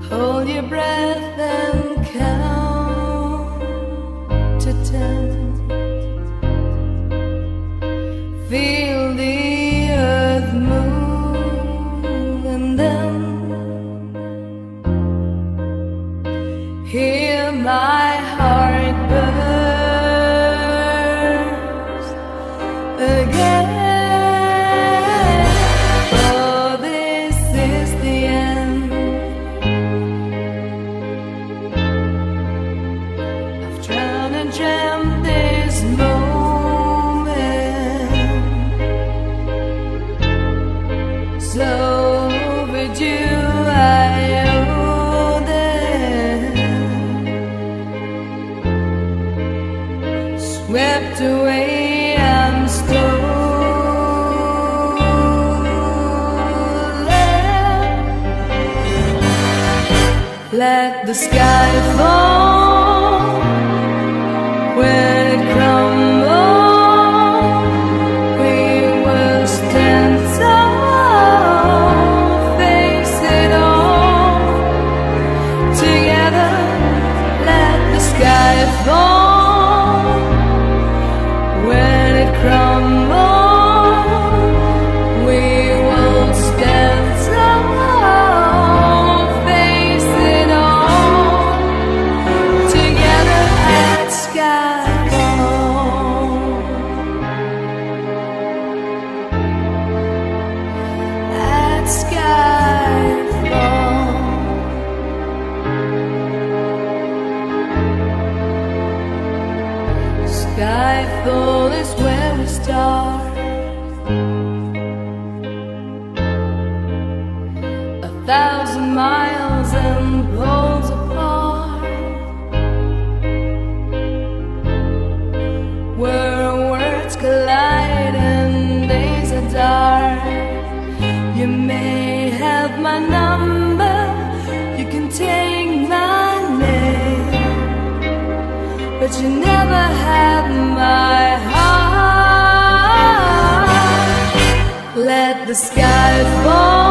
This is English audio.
Hold your breath and count to 10. Feel the earth move and then hear my heart burst again. Oh, this is the end. I've drowned and dreamt this moment, so overdue. I owe them. Swept away, I'm stolen. Let the sky fall. When it crumbles, we will stand tall, face it all together. Let the sky fall. When it crumbles, we will stand tall, face it all together at skyfall. At skyfall. Skyfall is where we start. 1,000 miles and poles apart, where words collide and days are dark. You may have my number, you can take my name, but you never had my heart. Let the sky fall.